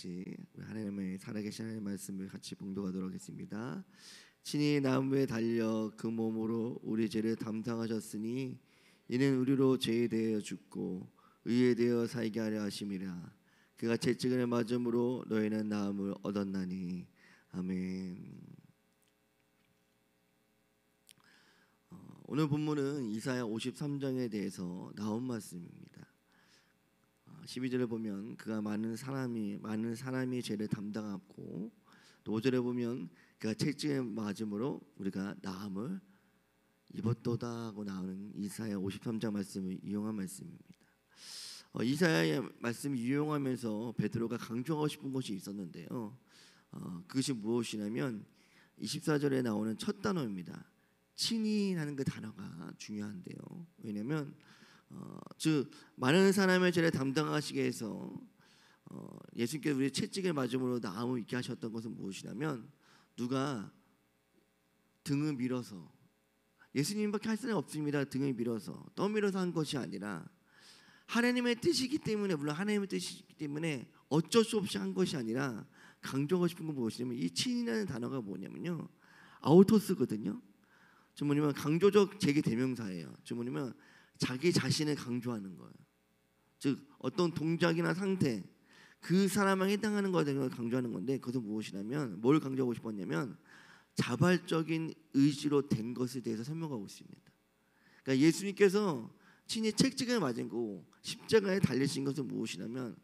우리 하나님의 살아계신 하나님의 말씀을 같이 봉독하도록 하겠습니다. 친히 나무에 달려 그 몸으로 우리 죄를 담당하셨으니 이는 우리로 죄에 대하여 죽고 의에 대하여 살게 하려 하심이라. 그가 채찍을 맞음으로 너희는 나음을 얻었나니. 아멘. 오늘 본문은 이사야 53장에 대해서 나온 말씀입니다. 12절에 보면 그가 많은 사람이 죄를 담당하고, 또 5절에 보면 그가 채찍을 맞음으로 우리가 나음을 입었도다 하고 나오는 이사야 53장 말씀을 이용한 말씀입니다. 이사야의 말씀을 이용하면서 베드로가 강조하고 싶은 것이 있었는데요. 그것이 무엇이냐면 24절에 나오는 첫 단어입니다. 친히라는 그 단어가 중요한데요. 왜냐하면 즉 많은 사람의 죄를 담당하시기 위해서 예수님께서 우리 채찍을 맞음으로 나음을 입게 하셨던 것은 무엇이냐면, 누가 등을 밀어서, 예수님밖에 할 사람이 없습니다. 등을 밀어서 떠밀어서 한 것이 아니라 하나님의 뜻이기 때문에, 물론 하나님의 뜻이기 때문에 어쩔 수 없이 한 것이 아니라, 강조하고 싶은 건 무엇이냐면 이 친이라는 단어가 뭐냐면요, 아우토스거든요. 즉 뭐냐면 강조적 제기 대명사예요. 즉 뭐냐면 자기 자신을 강조하는 거예요. 즉 어떤 동작이나 상태, 그 사람에 해당하는 것에 대해서 강조하는 건데, 그것은 무엇이냐면, 뭘 강조하고 싶었냐면 자발적인 의지로 된 것에 대해서 설명하고 있습니다. 그러니까 예수님께서 친히 채찍을 맞은 거, 십자가에 달리신 것은 무엇이냐면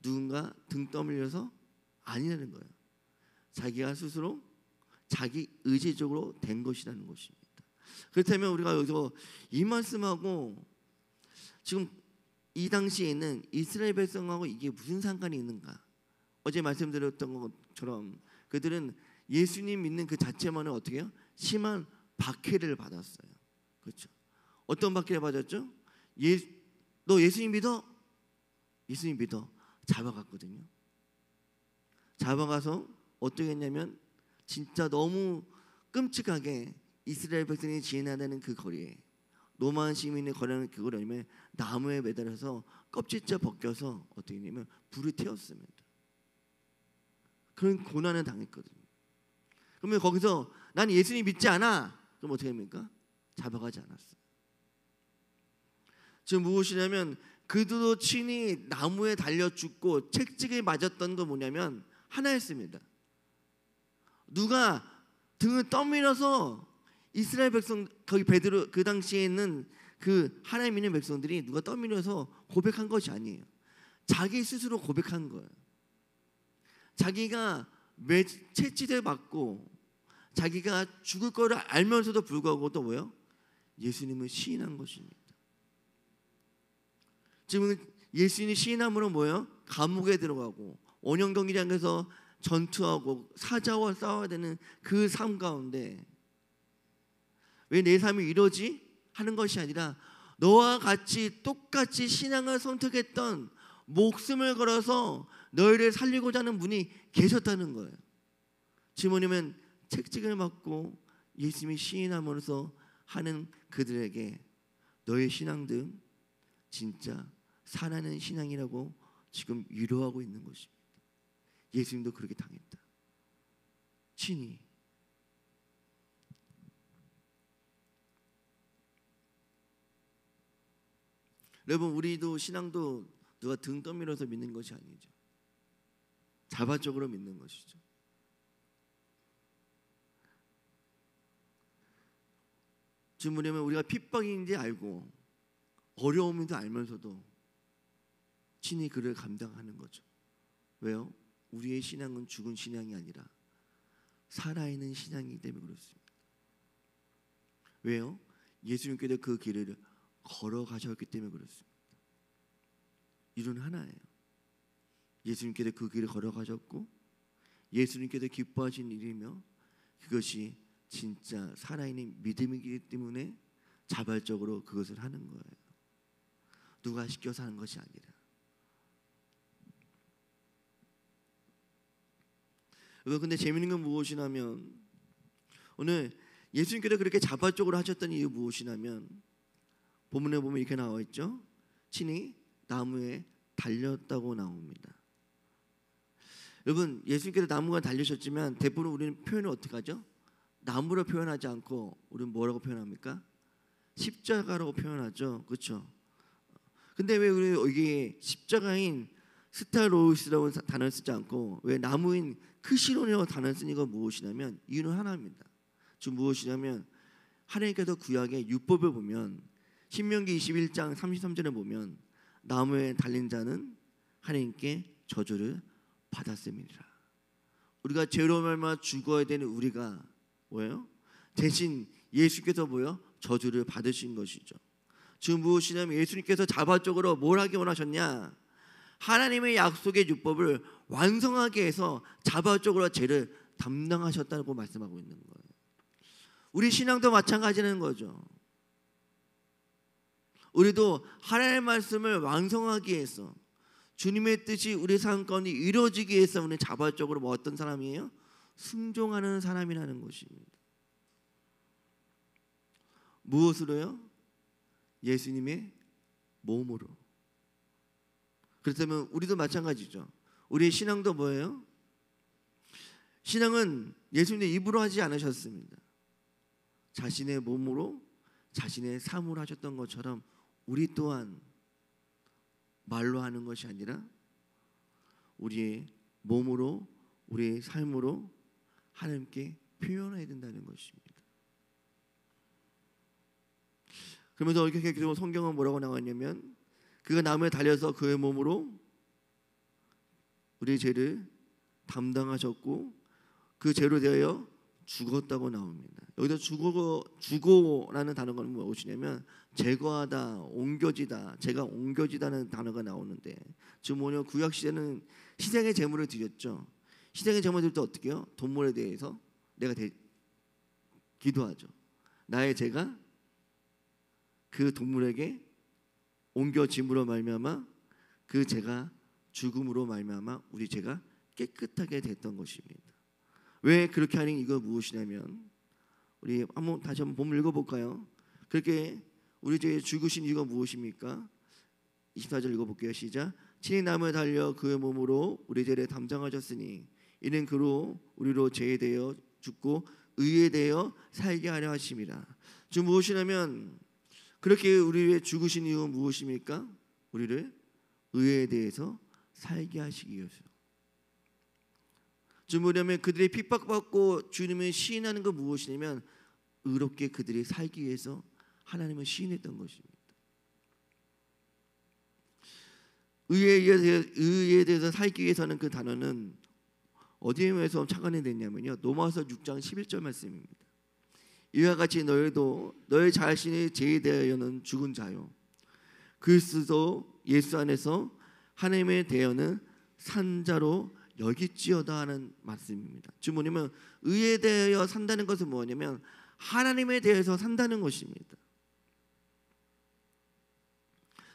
누군가 등 떠밀려서 아니라는 거예요. 자기가 스스로 자기 의지적으로 된 것이라는 것입니다. 그렇다면 우리가 여기서 이 말씀하고 지금 이 당시에 있는 이스라엘 백성하고 이게 무슨 상관이 있는가? 어제 말씀드렸던 것처럼 그들은 예수님 믿는 그 자체만을 어떻게 해요? 심한 박해를 받았어요. 그렇죠? 어떤 박해를 받았죠? 너 예수님 믿어? 예수님 믿어. 잡아갔거든요. 잡아가서 어떻게 했냐면 진짜 너무 끔찍하게 이스라엘 백성이 지나다니는 그 거리에, 로마 시민이 거리는 그 거리에 나무에 매달려서 껍질째 벗겨서 어떻게 했냐면 불을 태웠습니다. 그런 고난을 당했거든요. 그러면 거기서 난 예수님 믿지 않아. 그럼 어떻게 합니까? 잡아가지 않았어요. 지금 무엇이냐면 그들도 친히 나무에 달려 죽고 채찍에 맞았던 건 뭐냐면 하나였습니다. 누가 등을 떠밀어서 이스라엘 백성, 거기 베드로, 그 당시에 있는 그 하나님 믿는 백성들이 누가 떠밀어서 고백한 것이 아니에요. 자기 스스로 고백한 거예요. 자기가 채찍을 맞고 자기가 죽을 거를 알면서도 불구하고 또 뭐예요? 예수님을 시인한 것입니다. 지금 예수님이 시인함으로 뭐예요? 감옥에 들어가고 원형 경기장에서 전투하고 사자와 싸워야 되는 그 삶 가운데 왜 내 삶이 이러지? 하는 것이 아니라 너와 같이 똑같이 신앙을 선택했던, 목숨을 걸어서 너희를 살리고자 하는 분이 계셨다는 거예요. 지금 뭐냐면 채찍을 맞고 예수님이 시인함으로써 하는 그들에게 너의 신앙은 진짜 살아있는 신앙이라고 지금 위로하고 있는 것입니다. 예수님도 그렇게 당했다. 친히. 여러분, 우리도 신앙도 누가 등 떠밀어서 믿는 것이 아니죠. 자발적으로 믿는 것이죠. 지금 뭐냐면 우리가 핍박인지 알고 어려움인지 알면서도 친히 그를 감당하는 거죠. 왜요? 우리의 신앙은 죽은 신앙이 아니라 살아있는 신앙이기 때문에 그렇습니다. 왜요? 예수님께서 그 길을 걸어가셨기 때문에 그렇습니다. 이론 하나예요. 예수님께서 그 길을 걸어가셨고 예수님께서 기뻐하신 일이며, 그것이 진짜 살아있는 믿음이기 때문에 자발적으로 그것을 하는 거예요. 누가 시켜서 하는 것이 아니라. 근데 재미있는 건 무엇이냐면, 오늘 예수님께서 그렇게 자발적으로 하셨던 이유 무엇이냐면, 본문에 보면 이렇게 나와 있죠. 친히 나무에 달렸다고 나옵니다. 여러분, 예수님께서 나무가 달리셨지만 대부분 우리는 표현을 어떻게 하죠? 나무로 표현하지 않고 우리는 뭐라고 표현합니까? 십자가라고 표현하죠. 그렇죠? 근데 왜 우리 여기 십자가인 스타로스라고 단어를 쓰지 않고 왜 나무인 크시론이라고 단어를 쓰는 건 무엇이냐면 이유는 하나입니다. 즉 무엇이냐면 하나님께서 구약의 율법을 보면 신명기 21장 33절에 보면 나무에 달린 자는 하나님께 저주를 받았음이니라. 우리가 죄로 말미암아 죽어야 되는 우리가 뭐예요? 대신 예수께서 뭐예요? 저주를 받으신 것이죠. 즉 무엇이냐면 예수님께서 자발적으로 뭘 하기 원하셨냐? 하나님의 약속의 율법을 완성하게 해서 자발적으로 죄를 담당하셨다고 말씀하고 있는 거예요. 우리 신앙도 마찬가지라는 거죠. 우리도 하나님의 말씀을 완성하기 위해서 주님의 뜻이 우리 삶 가운데 이루어지기 위해서 우리는 자발적으로 뭐 어떤 사람이에요? 순종하는 사람이라는 것입니다. 무엇으로요? 예수님의 몸으로. 그렇다면 우리도 마찬가지죠. 우리의 신앙도 뭐예요? 신앙은 예수님의 입으로 하지 않으셨습니다. 자신의 몸으로 자신의 삶으로 하셨던 것처럼 우리 또한 말로 하는 것이 아니라 우리의 몸으로 우리의 삶으로 하나님께 표현해야 된다는 것입니다. 그러면서 이렇게 성경은 뭐라고 나왔냐면 그가 나무에 달려서 그의 몸으로 우리의 죄를 담당하셨고 그 죄로 대하여 죽었다고 나옵니다. 여기서 죽어라는 단어가 무엇이냐면 제거하다, 옮겨지다, 제가 옮겨지다는 단어가 나오는데 즉 뭐냐 구약 시대는 희생의 제물을 드렸죠. 희생의 제물을 드릴 때 어떻게 해요? 동물에 대해서 내가 기도하죠. 나의 죄가 그 동물에게 옮겨짐으로 말미암아 그 죄가 죽음으로 말미암아 우리 죄가 깨끗하게 됐던 것입니다. 왜 그렇게 하는 이거 무엇이냐면 우리 다시 한번 본문 읽어볼까요? 그렇게 우리 죄에 죽으신 이유가 무엇입니까? 24절 읽어볼게요. 시작. 친히 나무에 달려 그의 몸으로 우리 죄를 담당하셨으니 이는 그로 우리로 죄에 대하여 죽고 의에 대하여 살게 하려 하심이라. 즉 무엇이냐면 그렇게 우리의 죽으신 이유는 무엇입니까? 우리를 의에 대해서 살게 하시기 위해서. 즉 뭐냐면 그들이 핍박받고 주님을 시인하는 것 무엇이냐면 의롭게 그들이 살기 위해서 하나님을 시인했던 것입니다. 의에 대해서 살기 위해서는 그 단어는 어디에서 착안이 됐냐면요 로마서 6장 11절 말씀입니다. 이와 같이 너희도 너희 자신의 죄에 대하여는 죽은 자요 그리스도 예수 안에서 하나님에 대하여는 산 자로 여기지어다 하는 말씀입니다. 즉 뭐냐면 의에 대하여 산다는 것은 뭐냐면 하나님에 대해서 산다는 것입니다.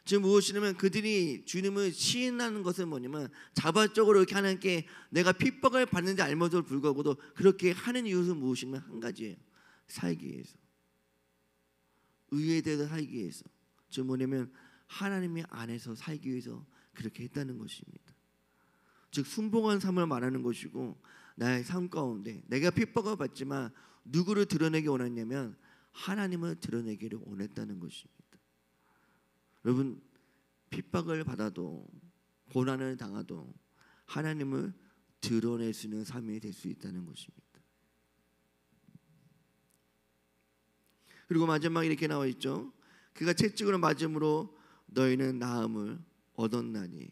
즉 무엇이냐면 그들이 주님을 시인하는 것은 뭐냐면 자발적으로 이렇게 하나님께 내가 핍박을 받는지 알면서도 불구하고도 그렇게 하는 이유는 무엇이냐면 한 가지예요. 살기 위해서. 의에 대해서 살기 위해서. 즉 뭐냐면 하나님의 안에서 살기 위해서 그렇게 했다는 것입니다. 즉 순봉한 삶을 말하는 것이고 나의 삶 가운데 내가 핍박을 받지만 누구를 드러내기 원했냐면 하나님을 드러내기를 원했다는 것입니다. 여러분 핍박을 받아도 고난을 당해도 하나님을 드러낼 수 있는 삶이 될 수 있다는 것입니다. 그리고 마지막에 이렇게 나와 있죠. 그가 채찍으로 맞음으로 너희는 나음을 얻었나니.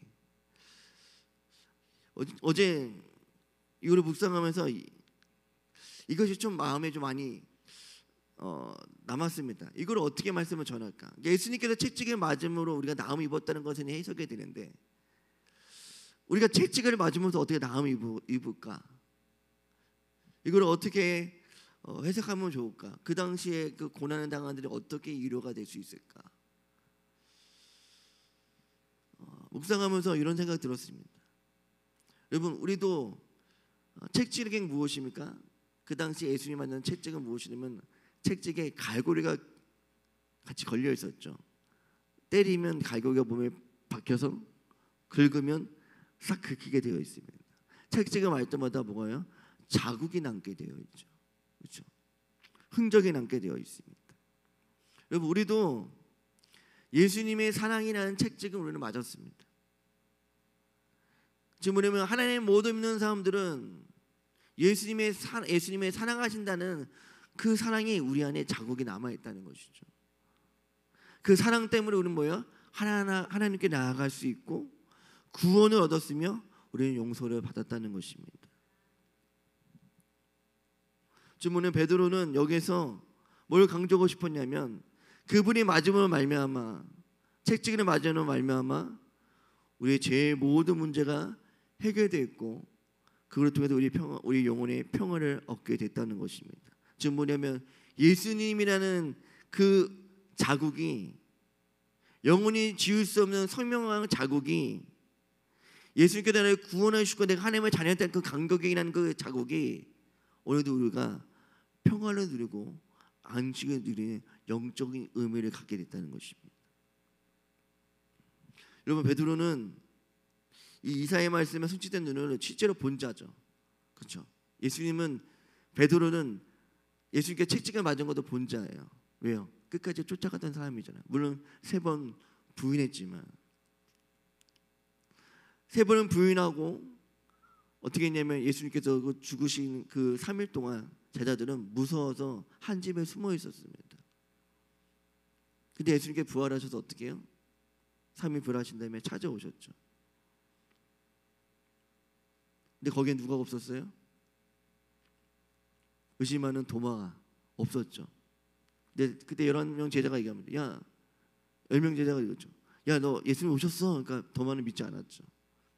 어제 이거를 묵상하면서 이것이 좀 마음에 좀 많이 남았습니다. 이걸 어떻게 말씀을 전할까? 예수님께서 채찍에 맞음으로 우리가 나음을 입었다는 것은 해석이 되는데 우리가 채찍을 맞으면서 어떻게 나음을 입을까? 이걸 어떻게 해석하면 좋을까? 그 당시에 그 고난을 당한 자들이 어떻게 위로가 될 수 있을까? 묵상하면서 이런 생각이 들었습니다. 여러분 우리도 채찍이 무엇입니까? 그 당시 예수님 만난 채찍은 무엇이냐면 채찍에 갈고리가 같이 걸려 있었죠. 때리면 갈고리가 몸에 박혀서 긁으면 싹 긁히게 되어 있습니다. 책찍을 맞을 때마다 뭐가요? 자국이 남게 되어 있죠. 그렇죠? 흔적이 남게 되어 있습니다. 여러분, 우리도 예수님의 사랑이라는 책찍을 우리는 맞았습니다. 지금 뭐냐면 하나님 모두 믿는 사람들은 예수님의 사랑하신다는 그 사랑이 우리 안에 자국이 남아 있다는 것이죠. 그 사랑 때문에 우리는 뭐예요? 하나님께 나아갈 수 있고 구원을 얻었으며 우리는 용서를 받았다는 것입니다. 지금 오늘 베드로는 여기서 뭘 강조하고 싶었냐면 그분이 맞음으로 말미암아, 책찍이를 맞음으로 말미암아 우리의 죄의 모든 문제가 해결되었고 그걸 통해서 우리 영혼의 평화를 얻게 됐다는 것입니다. 지금 뭐냐면 예수님이라는 그 자국이, 영원히 지울 수 없는 선명한 자국이, 예수님께서 나를 구원하시고 내가 하나님의 자녀였다는 그 간격이라는 그 자국이 오늘도 우리가 평화를 누리고 안식을 누리는 영적인 의미를 갖게 됐다는 것입니다. 여러분, 베드로는 이 이사야의 말씀에 성취된 눈을 실제로 본 자죠. 그렇죠? 베드로는 예수님께 책찍을 맞은 것도 본 자예요. 왜요? 끝까지 쫓아갔던 사람이잖아요. 물론 3번 부인했지만 3번은 부인하고 어떻게 했냐면 예수님께서 죽으신 그 3일 동안 제자들은 무서워서 한 집에 숨어 있었습니다. 근데 예수님께 부활하셔서 어떻게 해요? 3일 부활하신 다음에 찾아오셨죠. 근데 거기에 누가 없었어요? 의심하는 도마가 없었죠. 근데 그때 11명 제자가 얘기합니다. 야, 10명 제자가 이거죠. 야, 너 예수님 오셨어? 그러니까 도마는 믿지 않았죠.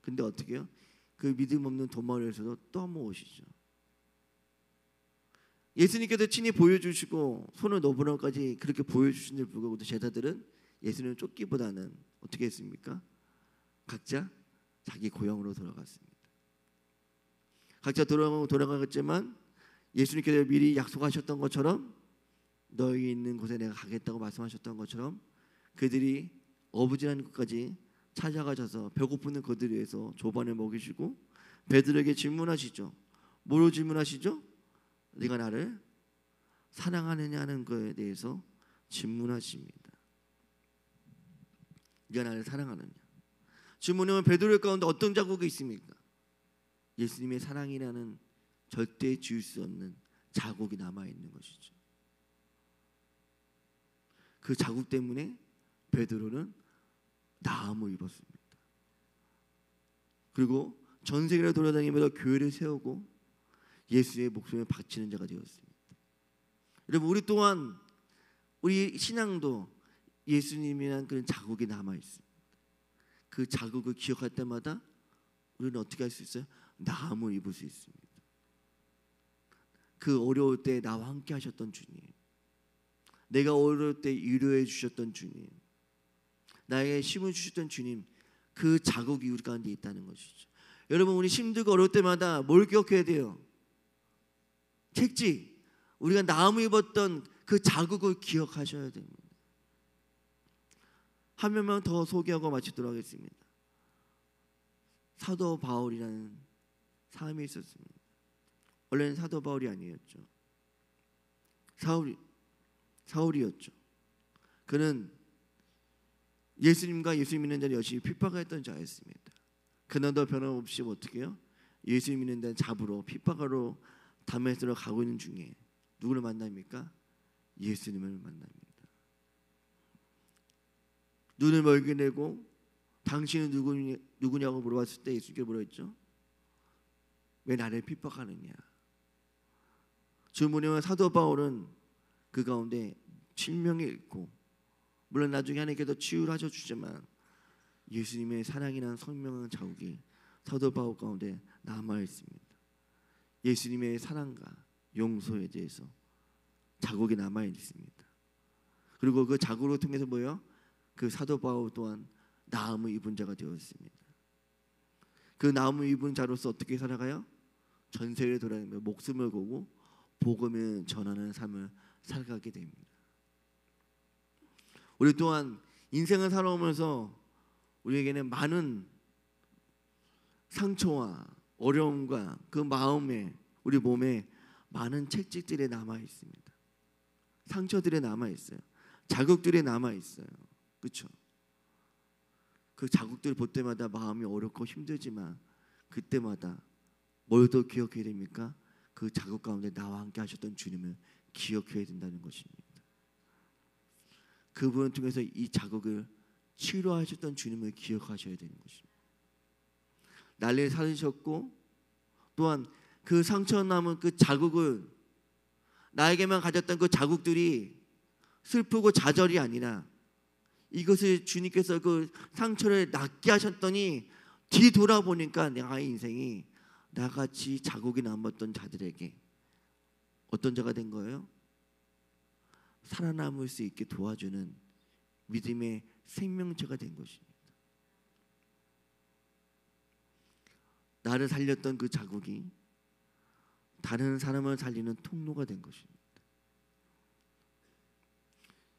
근데 어떻게 해요? 그 믿음 없는 도마를 위해서도 또 한 번 오시죠. 예수님께서 친히 보여주시고 손을 넣어보라고까지 그렇게 보여주신 줄 불구하고 제자들은 예수님을 쫓기보다는 어떻게 했습니까? 각자 자기 고향으로 돌아갔습니다. 각자 돌아가겠지만 예수님께서 미리 약속하셨던 것처럼 너희 있는 곳에 내가 가겠다고 말씀하셨던 것처럼 그들이 어부지라는 곳까지 찾아가셔서 배고프는 그들을 위해서 조반을 먹이시고 베드로에게 질문하시죠. 뭐로 질문하시죠? 네가 나를 사랑하느냐는 것에 대해서 질문하십니다. 네가 나를 사랑하느냐. 질문은 베드로의 가운데 어떤 자국이 있습니까? 예수님의 사랑이라는 절대 지울 수 없는 자국이 남아있는 것이죠. 그 자국 때문에 베드로는 나음을 입었습니다. 그리고 전 세계를 돌아다니면서 교회를 세우고 예수의 목숨을 바치는 자가 되었습니다. 여러분, 우리 또한 우리 신앙도 예수님이란 그런 자국이 남아있습니다. 그 자국을 기억할 때마다 우리는 어떻게 할 수 있어요? 나음을 입을 수 있습니다. 그 어려울 때 나와 함께 하셨던 주님, 내가 어려울 때 위로해 주셨던 주님, 나에게 힘을 주셨던 주님, 그 자국이 우리 가운데 있다는 것이죠. 여러분, 우리 힘들고 어려울 때마다 뭘 기억해야 돼요? 책찍, 우리가 나음을 입었던 그 자국을 기억하셔야 됩니다. 한 명만 더 소개하고 마치도록 하겠습니다. 사도 바울이라는 사람이 있었습니다. 원래는 사도 바울이 아니었죠. 사울이었죠. 그는 예수님과 예수 믿는 자를 열심히 핍박했던 자였습니다. 그날도 변함없이 어떻게 해요? 예수 믿는 자를 잡으러 핍박하러 다메섹으로 가고 있는 중에 누구를 만납니까? 예수님을 만납니다. 눈을 멀게 내고 당신은 누구냐고 물어봤을 때 예수님께 뭐라 했죠? 왜 나를 핍박하느냐? 주문의 사도 바울은 그 가운데 질명이 있고, 물론 나중에 하나님께서 치유를 하셔주지만 예수님의 사랑이라는 선명한 자국이 사도 바울 가운데 남아 있습니다. 예수님의 사랑과 용서에 대해서 자국이 남아 있습니다. 그리고 그 자국을 통해서 뭐예요? 그 사도 바울 또한 나음을 입은 자가 되었습니다. 그 나음을 입은 자로서 어떻게 살아가요? 전 세계를 돌아다니며 목숨을 걸고 복음을 전하는 삶을 살아가게 됩니다. 우리 또한 인생을 살아오면서 우리에게는 많은 상처와 어려움과 그 마음에, 우리 몸에 많은 채찍들이 남아 있습니다. 상처들이 남아 있어요. 자국들이 남아 있어요. 그렇죠? 그 자국들을 볼 때마다 마음이 어렵고 힘들지만 그때마다 뭘 더 기억해야 됩니까? 그 자국 가운데 나와 함께 하셨던 주님을 기억해야 된다는 것입니다. 그분을 통해서 이 자국을 치료하셨던 주님을 기억하셔야 되는 것입니다. 난리를 살리셨고, 또한 그 상처 남은 그 자국을, 나에게만 가졌던 그 자국들이 슬프고 좌절이 아니라 이것을 주님께서 그 상처를 낫게 하셨더니 뒤돌아보니까 나의 인생이 나같이 자국이 남았던 자들에게 어떤 자가 된 거예요? 살아남을 수 있게 도와주는 믿음의 생명체가 된 것입니다. 나를 살렸던 그 자국이 다른 사람을 살리는 통로가 된 것입니다.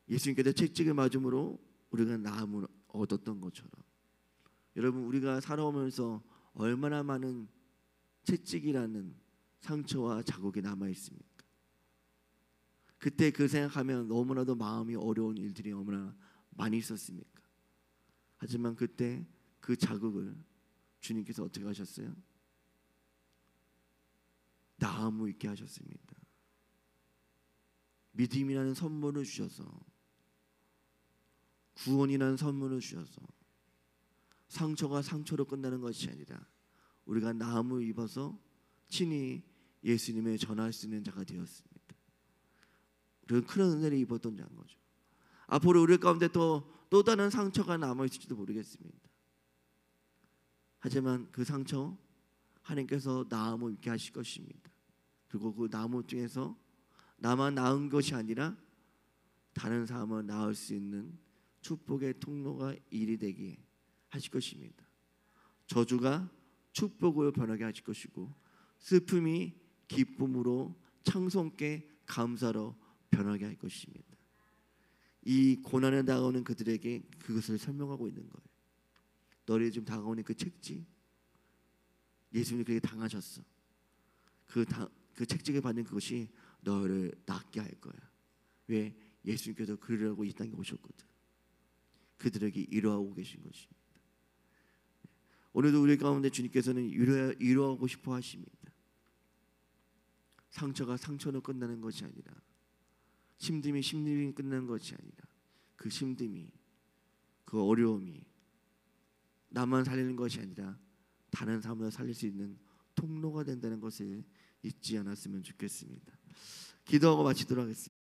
예수님께서 채찍을 맞음으로 우리가 나음을 얻었던 것처럼, 여러분, 우리가 살아오면서 얼마나 많은 채찍이라는 상처와 자국이 남아 있습니까? 그때 그 생각하면 너무나도 마음이 어려운 일들이 너무나 많이 있었습니까? 하지만 그때 그 자국을 주님께서 어떻게 하셨어요? 나음을 있게 하셨습니다. 믿음이라는 선물을 주셔서, 구원이라는 선물을 주셔서, 상처가 상처로 끝나는 것이 아니라 우리가 나음을 입어서 친히 예수님을 전할 수 있는 자가 되었습니다. 우리는 큰 은혜를 입었던 자인 거죠. 앞으로 우리 가운데 또 다른 상처가 남아 있을지도 모르겠습니다. 하지만 그 상처 하나님께서 나음을 입게 하실 것입니다. 그리고 그 나무 중에서 나만 나은 것이 아니라 다른 사람을 낳을 수 있는 축복의 통로가 일이 되게 하실 것입니다. 저주가 축복으로 변하게 하실 것이고, 슬픔이 기쁨으로, 찬송께 감사로 변하게 할 것입니다. 이 고난에 다가오는 그들에게 그것을 설명하고 있는 거예요. 너를 지금 다가오는 그 책찍, 예수님이 그렇게 당하셨어. 그 책찍을 받는 그것이 너를 낫게 할 거야. 왜? 예수님께서 그러려고 이 땅에 오셨거든. 그들에게 위로하고 계신 것입니다. 오늘도 우리 가운데 주님께서는 위로하고 싶어 하십니다. 상처가 상처로 끝나는 것이 아니라, 힘듦이 힘듦이 끝나는 것이 아니라, 그 힘듦이, 그 어려움이 나만 살리는 것이 아니라 다른 사람을 살릴 수 있는 통로가 된다는 것을 잊지 않았으면 좋겠습니다. 기도하고 마치도록 하겠습니다.